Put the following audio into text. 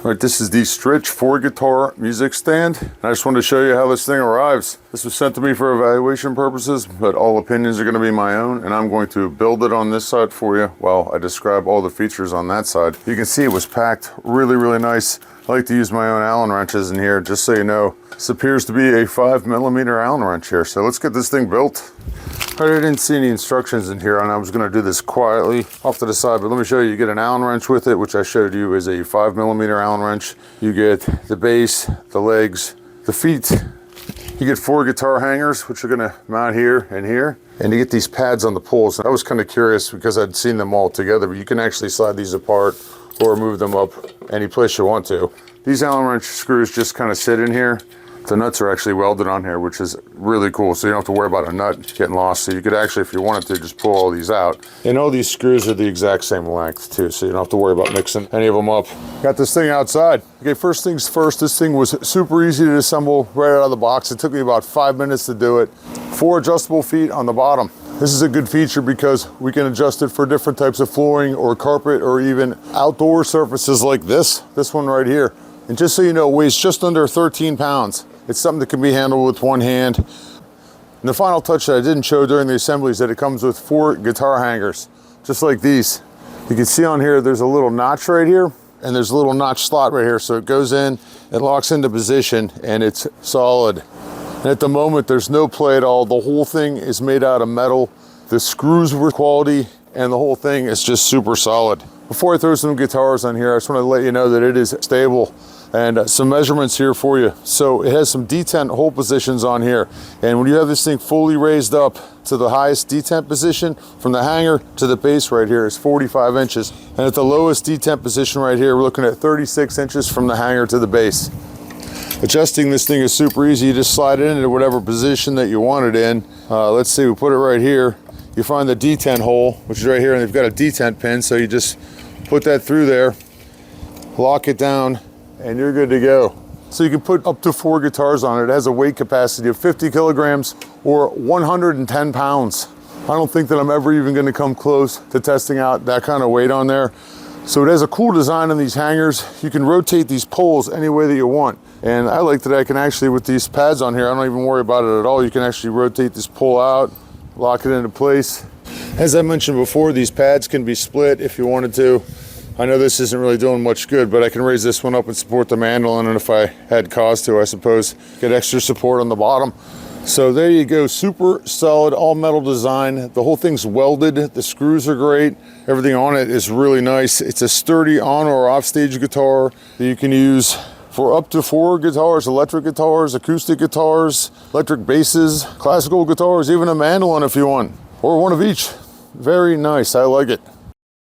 All right, this is the STRICH 4-guitar music stand. And I just wanted to show you how this thing arrives. This was sent to me for evaluation purposes, but all opinions are going to be my own, and I'm going to build it on this side for you while I describe all the features on that side. You can see it was packed really, really nice. I like to use my own Allen wrenches in here, just so you know. This appears to be a 5mm Allen wrench here, so let's get this thing built. I didn't see any instructions in here, and I was going to do this quietly off to the side, but let me show you. You get an Allen wrench with it, which I showed you is a 5mm Allen wrench. You get the base, the legs, the feet. You get 4 guitar hangers, which are going to mount here and here. And you get these pads on the poles. I was kind of curious because I'd seen them all together, but you can actually slide these apart or move them up any place you want to. These Allen wrench screws just kind of sit in here. The nuts are actually welded on here, which is really cool. So you don't have to worry about a nut getting lost. So you could actually, if you wanted to, just pull all these out. And all these screws are the exact same length too, so you don't have to worry about mixing any of them up. Got this thing outside. Okay, first things first, this thing was super easy to assemble right out of the box. It took me about 5 minutes to do it. 4 adjustable feet on the bottom. This is a good feature because we can adjust it for different types of flooring or carpet or even outdoor surfaces like this one right here. And just so you know, it weighs just under 13 pounds. It's something that can be handled with one hand. And the final touch that I didn't show during the assembly is that it comes with 4 guitar hangers, just like these. You can see on here, there's a little notch right here, and there's a little notch slot right here. So it goes in, it locks into position, and it's solid. And at the moment, there's no play at all. The whole thing is made out of metal. The screws were quality, and the whole thing is just super solid. Before I throw some guitars on here, I just want to let you know that it is stable. And some measurements here for you. So it has some detent hole positions on here. And when you have this thing fully raised up to the highest detent position, from the hanger to the base right here is 45 inches. And at the lowest detent position right here, we're looking at 36 inches from the hanger to the base. Adjusting this thing is super easy. You just slide it into whatever position that you want it in. Let's see, we put it right here. You find the detent hole, which is right here, and they've got a detent pin. So you just put that through there, lock it down, and you're good to go. So you can put up to 4 guitars on it. It has a weight capacity of 50 kilograms or 110 pounds. I don't think that I'm ever even gonna come close to testing out that kind of weight on there. So it has a cool design on these hangers. You can rotate these poles any way that you want. And I like that I can actually, with these pads on here, I don't even worry about it at all. You can actually rotate this pole out, lock it into place. As I mentioned before, these pads can be split if you wanted to. I know this isn't really doing much good, but I can raise this one up and support the mandolin, and if I had cause to, I suppose, get extra support on the bottom. So there you go, super solid, all metal design. The whole thing's welded, the screws are great. Everything on it is really nice. It's a sturdy on or off stage guitar that you can use for up to 4 guitars, electric guitars, acoustic guitars, electric basses, classical guitars, even a mandolin if you want, or one of each. Very nice, I like it.